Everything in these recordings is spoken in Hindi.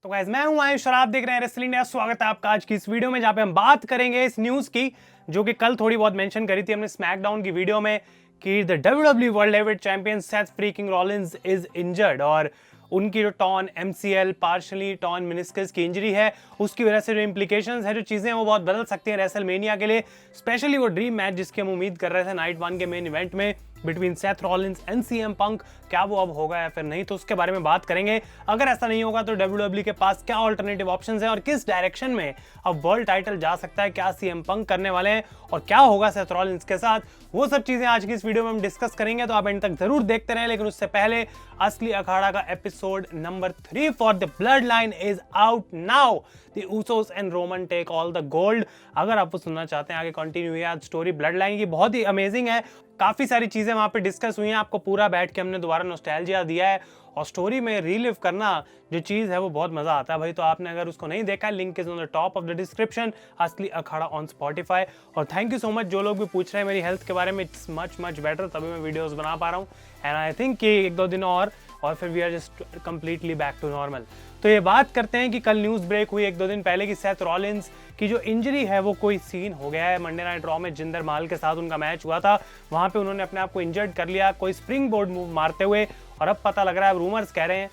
तो गाइस मैं हूं आयुष और आप देख रहे हैं रेसलिंग इंडिया। स्वागत है आपका आज की इस वीडियो में जहां पे हम बात करेंगे इस न्यूज की जो कि कल थोड़ी बहुत मेंशन करी थी हमने स्मैकडाउन की वीडियो में कि the WW world heavyweight champion Seth freaking Rollins is injured और उनकी जो torn MCL partially torn meniscus की इंजरी है उसकी वजह से जो इंप्लीकेशंस है जो चीजें वो बहुत बदल सकती हैं रेसलमेनिया के लिए, स्पेशली वो ड्रीम मैच जिसकी हम उम्मीद कर रहे थे नाइट 1 के मेन इवेंट में between Seth Rollins and CM Punk, क्या वो अब होगा या फिर नहीं, तो उसके बारे में बात करेंगे। अगर ऐसा नहीं होगा तो डब्ल्यूडब्ल्यू के पास क्या ऑल्टरनेटिव ऑप्शंस हैं और किस डायरेक्शन में अब वर्ल्ड टाइटल जा सकता है, क्या सीएम पंक करने वाले हैं और क्या होगा सेथ रॉलिंस के साथ, वो सब चीजें आज की इस वीडियो में हम डिस्कस करेंगे। तो आप एंड तक जरूर देखते रहें, लेकिन उससे पहले असली अखाड़ा का episode number 3 for the blood line is out now. The Usos and Roman take all the gold. अगर आप वो सुनना चाहते हैं आगे कंटिन्यू है, आज स्टोरी ब्लड लाइन की बहुत ही अमेजिंग है, काफी सारी चीजें वहां पे डिस्कस हुई हैं, आपको पूरा बैठ के हमने दोबारा नॉस्टैल्जिया दिया है और स्टोरी में रीलिव करना जो चीज है वो बहुत मजा आता है भाई। तो आपने अगर उसको नहीं देखा है, link is on the top of the description, असली अखाड़ा ऑन स्पॉटिफाई। और थैंक यू सो मच जो लोग भी पूछ रहे हैं मेरी हेल्थ के बारे में, इट्स मच मच बेटर, तभी मैं वीडियोस बना पा रहा हूँ एंड आई थिंक कि एक दो दिन और फिर we are just completely back to normal. तो ये बात करते हैं कि कल न्यूज़ ब्रेक हुई एक दो दिन पहले कि सेथ रॉलिंस की जो इंजरी है वो कोई सीन हो गया है। मंडे नाइट रॉ में जिंदर महल के साथ उनका मैच हुआ था, वहां पे उन्होंने अपने आप को इंजर्ड कर लिया कोई स्प्रिंग बोर्ड मूव मारते हुए, और अब पता लग रहा है, रूमर्स कह रहे हैं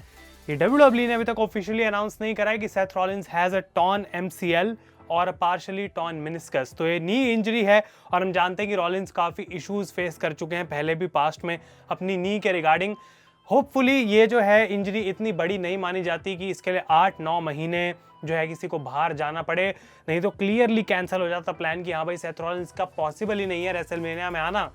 कि डब्ल्यूडब्ल्यू ने अभी तक ऑफिशियली अनाउंस नहीं करा है कि Seth Rollins has a torn MCL और पार्शली टॉर्न मेनिस्कस। तो ये नी इंजरी है और हम जानते हैं कि रॉलिंस काफ़ी इश्यूज फेस कर चुके हैं पहले भी पास्ट में अपनी नी के रिगार्डिंग। होपफुली ये जो है इंजरी इतनी बड़ी नहीं मानी जाती कि इसके लिए 8-9 महीने जो है किसी को बाहर जाना पड़े, नहीं तो क्लियरली कैंसिल हो जाता प्लान कि हाँ भाई सेथ रॉलिंस का पॉसिबल ही नहीं है रेसलमेनिया में आना।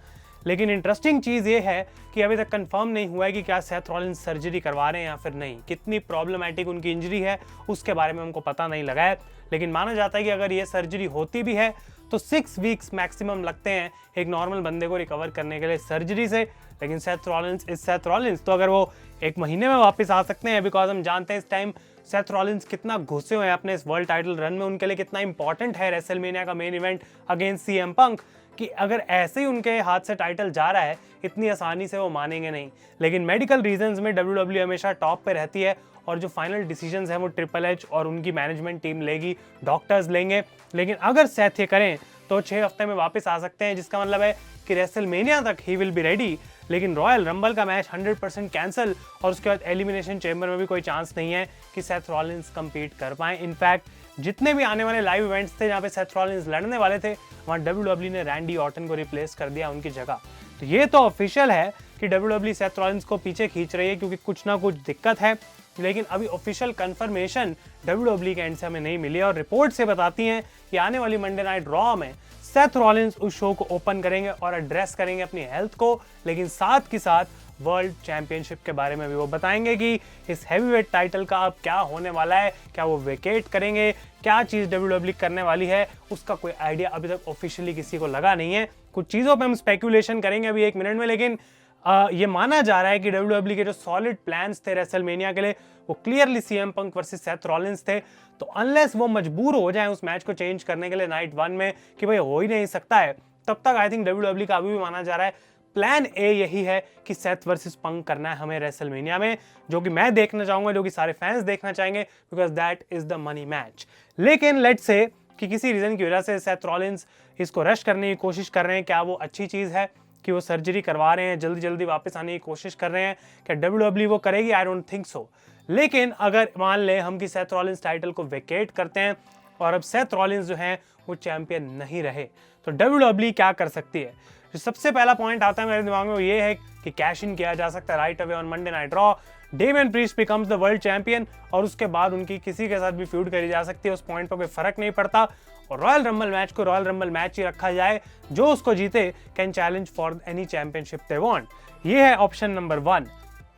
लेकिन इंटरेस्टिंग चीज़ ये है कि अभी तक कंफर्म नहीं हुआ है कि क्या सेथ रॉलिंस सर्जरी करवा रहे हैं या फिर नहीं, कितनी प्रॉब्लमैटिक उनकी इंजरी है उसके बारे में हमको पता नहीं लगा है। लेकिन माना जाता है कि अगर ये सर्जरी होती भी है तो 6 वीक्स मैक्सिमम लगते हैं एक नॉर्मल बंदे को रिकवर करने के लिए सर्जरी से। लेकिन Seth Rollins is Seth Rollins, तो अगर वो एक महीने में वापस आ सकते हैं, बिकॉज हम जानते हैं इस टाइम सेथ रॉलिंस कितना घुसे हुए हैं अपने इस वर्ल्ड टाइटल रन में, उनके लिए कितना इंपॉर्टेंट है रेसलमेनिया का main event against CM Punk, कि अगर ऐसे ही उनके हाथ से टाइटल जा रहा है इतनी आसानी से वो मानेंगे नहीं। लेकिन मेडिकल रीजंस में डब्ल्यूडब्ल्यू हमेशा टॉप पे रहती है और जो फाइनल डिसीजंस हैं वो ट्रिपल एच और उनकी मैनेजमेंट टीम लेगी, डॉक्टर्स लेंगे। लेकिन अगर सेथ ये करें तो 6 हफ्ते में वापस आ सकते हैं, जिसका मतलब है कि रेसलमेनिया तक ही विल बी रेडी। लेकिन रॉयल रंबल का मैच 100% कैंसिल और उसके बाद एलिमिनेशन चेंबर में भी कोई चांस नहीं है कि सेथ रॉलिंस कंपीट कर पाए। इनफैक्ट जितने भी आने वाले लाइव इवेंट्स थे जहाँ पे सेथ रॉलिंस लड़ने वाले थे, वहाँ डब्ल्यूडब्ल्यू ने रैंडी ऑर्टन को रिप्लेस कर दिया उनकी जगह। तो ये तो ऑफिशियल है कि डब्ल्यूडब्ल्यू सेथ रॉलिंस को पीछे खींच रही है क्योंकि कुछ ना कुछ दिक्कत है, लेकिन अभी ऑफिशियल कंफर्मेशन डब्ल्यूडब्ल्यू के एंड से हमें नहीं मिली है। और रिपोर्ट से बताती हैं कि आने वाली मंडे नाइट रॉ में सेथ रॉलिंस उस शो को ओपन करेंगे और एड्रेस करेंगे अपनी हेल्थ को, लेकिन साथ के साथ वर्ल्ड चैंपियनशिप के बारे में भी वो बताएंगे कि इस हैवीवेट टाइटल का अब क्या होने वाला है, क्या वो वेकेट करेंगे, क्या चीज़ डब्ल्यूडब्ल्यू करने वाली है, उसका कोई आइडिया अभी तक ऑफिशियली किसी को लगा नहीं है। कुछ चीज़ों पे हम स्पेकुलेशन करेंगे अभी 1 मिनट में, लेकिन ये माना जा रहा है कि डब्ल्यूडब्ल्यू के जो सॉलिड प्लान्स थे रेसलमेनिया के लिए वो clearly CM Punk versus Seth Rollins थे। तो अनलेस वो मजबूर हो जाए उस मैच को चेंज करने के लिए नाइट 1 में कि भाई हो ही नहीं सकता है, तब तक आई थिंक डब्ल्यूडब्ल्यू का अभी भी माना जा रहा है प्लान ए यही है कि सेथ वर्सेस पंक करना है हमें रेसलमेनिया में, जो कि मैं देखना चाहूंगा, जो कि सारे फैंस देखना चाहेंगे, because that is the money match. लेकिन लेट्स से कि किसी रीजन की वजह से सेथ रॉलिंस इसको रश करने की कोशिश कर रहे हैं, क्या वो अच्छी चीज़ है कि वो सर्जरी करवा रहे हैं, जल्दी जल्दी वापस आने की कोशिश कर रहे हैं, क्या डब्ल्यूडब्ल्यू वो करेगी? I don't think so. लेकिन अगर मान लें हम कि सेथ रॉलिंस टाइटल को वेकेट करते हैं और अब सेथ रॉलिंस जो हैं वो चैंपियन नहीं रहे, तो डब्ल्यूडब्ल्यू क्या कर सकती है? जो सबसे पहला पॉइंट आता है मेरे दिमाग में वो ये है कि कैश इन किया जा सकता है right away on Monday Night raw. Damien priest becomes the world champion और उसके बाद उनकी किसी के साथ भी फ्यूड करी जा सकती है, उस पॉइंट पर कोई फर्क नहीं पड़ता। और रॉयल रंबल मैच को रॉयल रंबल मैच ही रखा जाए, जो उसको जीते can challenge for any championship they want. ये है ऑप्शन नंबर 1।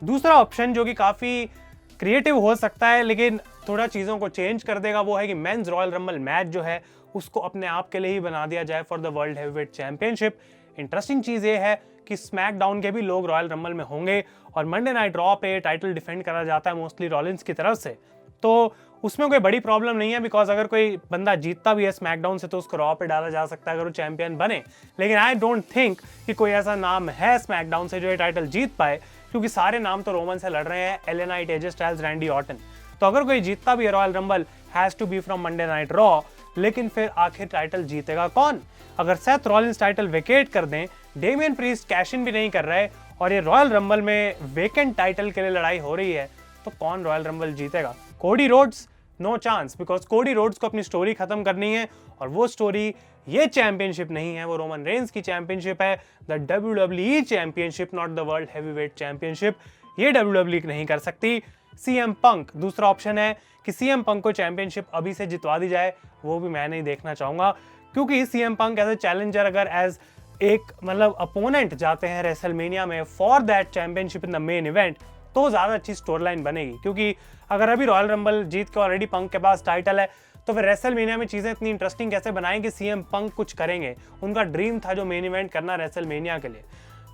दूसरा ऑप्शन जो कि काफ़ी क्रिएटिव हो सकता है लेकिन थोड़ा चीज़ों को चेंज कर देगा, वो है कि मेंस रॉयल रंबल मैच जो है उसको अपने आप के लिए ही बना दिया जाए for the world heavyweight championship. Interesting चीज़ ये है कि स्मैकडाउन के भी लोग रॉयल रंबल में होंगे और मंडे नाइट रॉ पे टाइटल डिफेंड करा जाता है मोस्टली रॉलिंस की तरफ से, तो उसमें कोई बड़ी प्रॉब्लम नहीं है, बिकॉज अगर कोई बंदा जीतता भी है स्मैकडाउन से तो उसको रॉ पे डाला जा सकता है अगर वो चैंपियन बने। लेकिन आई डोंट थिंक कि कोई ऐसा नाम है स्मैकडाउन से जो ये टाइटल जीत पाए, क्योंकि सारे नाम तो रोमन से लड़ रहे हैं, Elena, AJ Styles, Randy Orton. तो अगर कोई जीतता भी है Royal Rumble, has to be from Monday Night Raw. लेकिन फिर आखिर टाइटल जीतेगा कौन? अगर सेथ रॉलिंस टाइटल वेकेट कर दें, डेमियन प्रीस्ट कैश इन भी नहीं कर रहे और ये रॉयल रंबल में वेकेंट टाइटल के लिए लड़ाई हो रही है, तो कौन रॉयल रंबल जीतेगा? Cody Rhodes? No chance, because Cody Rhodes को अपनी स्टोरी खत्म करनी है और वो स्टोरी ये चैंपियनशिप नहीं है, वो रोमन रेंस की चैंपियनशिप है, the WWE championship, not the world heavyweight championship. ये WWE नहीं कर सकती। CM पंक दूसरा ऑप्शन है कि CM पंक को चैंपियनशिप अभी से जितवा दी जाए, वो भी मैं नहीं देखना चाहूंगा, क्योंकि CM Punk as a challenger अगर एज एक मतलब अपोनेंट जाते हैं रेसलमेनिया में for that championship in the main event, तो ज्यादा अच्छी स्टोरी लाइन बनेगी। क्योंकि अगर अभी रॉयल रंबल जीत के ऑलरेडी पंक के पास टाइटल है, तो फिर रेसलमेनिया में चीजें इतनी इंटरेस्टिंग कैसे बनाएंगे? CM पंक कुछ करेंगे, उनका ड्रीम था जो मेन इवेंट करना रेसलमेनिया के लिए।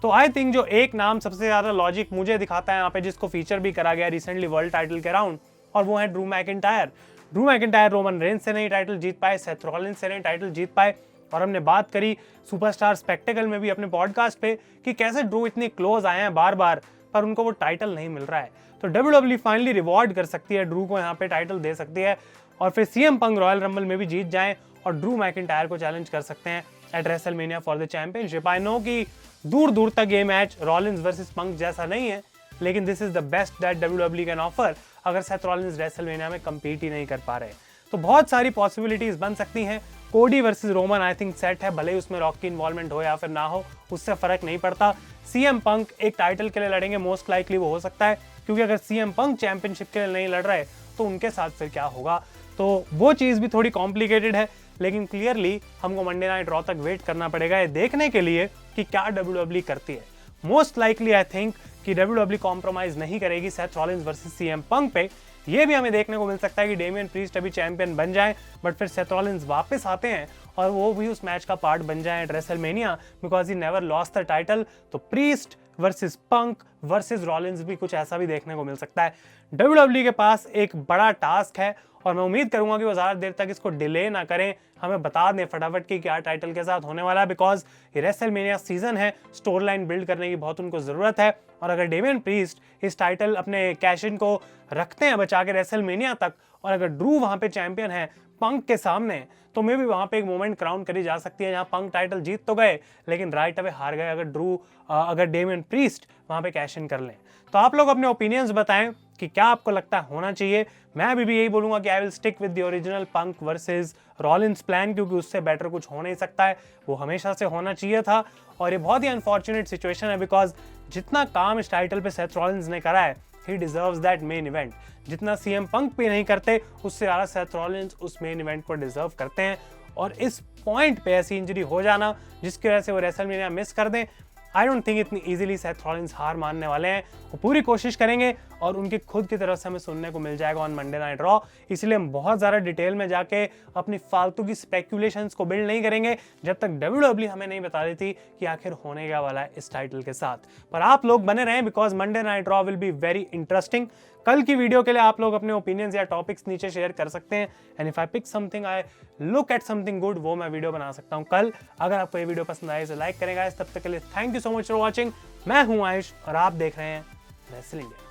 तो आई थिंक जो एक नाम सबसे ज्यादा लॉजिक मुझे दिखाता है यहाँ पे, जिसको फीचर भी करा गया रिसेंटली वर्ल्ड टाइटल के राउंड, और वो है Drew McIntyre. Drew McIntyre Roman Reigns से नहीं टाइटल जीत पाए, सेथ रॉलिंस से नहीं टाइटल जीत पाए, और हमने बात करी सुपरस्टार स्पेक्टेकल में भी अपने पॉडकास्ट पे कि कैसे ड्रू इतनी क्लोज आए हैं बार बार, पर उनको वो टाइटल नहीं मिल रहा है। तो WWE फाइनली रिवॉर्ड कर सकती है, ड्रू को यहाँ पे टाइटल दे सकती है, और फिर CM पंक रॉयल रंबल में भी जीत जाएं और ड्रू मैकिंटायर को चैलेंज कर सकते हैं eight WrestleMania for the championship. I know कि दूर दूर तक ये मैच रॉलिंस वर्सेस पंक जैसा नहीं है, लेकिन this is the best that WWE can offer अगर सेथ रॉलिंस रेसलमेनिया में compete ही नहीं कर पा रहे। तो बहुत सारी पॉसिबिलिटीज बन सकती हैं। कोडी versus Roman I think set है, भले ही उसमें रॉक की इन्वॉल्वमेंट हो या फिर ना हो, उससे फर्क नहीं पड़ता। CM पंक एक टाइटल के लिए लड़ेंगे, मोस्ट लाइकली वो हो सकता है, क्योंकि अगर CM पंक चैंपियनशिप के लिए नहीं लड़ रहे तो उनके साथ फिर क्या होगा, तो वो चीज़ भी थोड़ी कॉम्प्लिकेटेड है। लेकिन क्लियरली हमको मंडे नाइट रॉ तक वेट करना पड़ेगा ये देखने के लिए कि क्या WWE करती है। मोस्ट लाइकली आई थिंक कि WWE कॉम्प्रोमाइज नहीं करेगी सेथ रॉलिंस वर्सेस CM पंक पे। ये भी हमें देखने को मिल सकता है कि डेमियन प्रीस्ट अभी चैंपियन बन जाए, बट फिर सेथ रॉलिंस वापस आते हैं और वो भी उस मैच का पार्ट बन जाए at WrestleMania, because he never lost the title. तो Priest versus Punk versus Rollins भी कुछ ऐसा भी देखने को मिल सकता है। WWE के पास एक बड़ा टास्क है और मैं उम्मीद करूंगा कि वो ज़्यादा देर तक इसको डिले ना करें, हमें बता दें फटाफट कि क्या टाइटल के साथ होने वाला है, बिकॉज ये रेसलमेनिया सीजन है, स्टोरी लाइन बिल्ड करने की बहुत उनको ज़रूरत है। और अगर डेमियन प्रीस्ट इस टाइटल अपने कैश इन को रखते हैं बचा के रेसलमेनिया तक, और अगर ड्रू वहाँ पे चैंपियन है पंक के सामने, तो मे भी वहाँ पे एक मोमेंट क्राउन करी जा सकती है जहाँ पंक टाइटल जीत तो गए लेकिन राइट अवे हार गए अगर डेमियन प्रीस्ट वहाँ पे कैश इन कर लें। तो आप लोग अपने ओपिनियंस बताएं कि क्या आपको लगता है होना चाहिए। मैं अभी भी यही बोलूंगा कि I will stick with the original punk versus Rollins plan, क्योंकि उससे बेटर कुछ हो नहीं सकता है, वो हमेशा से होना चाहिए था। और ये बहुत ही अनफॉर्चुनेट सिचुएशन है, बिकॉज जितना काम इस टाइटल पे सेथ रॉलिंस ने करा है, ही डिजर्व्स दैट मेन इवेंट। जितना CM पंक पे नहीं करते, उससे ज़्यादा सेथ रॉलिंस उस मेन इवेंट को डिजर्व करते हैं। और इस पॉइंट पे ऐसी इंजरी हो जाना जिसकी वजह से वो रेसलमेनिया मिस कर दें, आई डोंट थिंक इतनी इजीली सेथ रॉलिंस हार मानने वाले हैं। वो पूरी कोशिश करेंगे और उनकी खुद की तरफ से हमें सुनने को मिल जाएगा ऑन मंडे नाइट रॉ। इसलिए हम बहुत ज़्यादा डिटेल में जाके अपनी फालतू की स्पेक्यूलेशंस को बिल्ड नहीं करेंगे जब तक WWE हमें नहीं बता देती कि आखिर होने क्या वाला है इस टाइटल के साथ। पर आप लोग बने रहें, because Monday Night raw will be very interesting. कल की वीडियो के लिए आप लोग अपने ओपिनियंस या टॉपिक्स नीचे शेयर कर सकते हैं, and if I pick something, I look at something good, वो मैं वीडियो बना सकता हूँ कल। अगर आपको ये वीडियो पसंद आए तो लाइक करेगा। तब तक के लिए thank you so much for watching. मैं हूँ आयुष और आप देख रहे हैं रेसलिंग।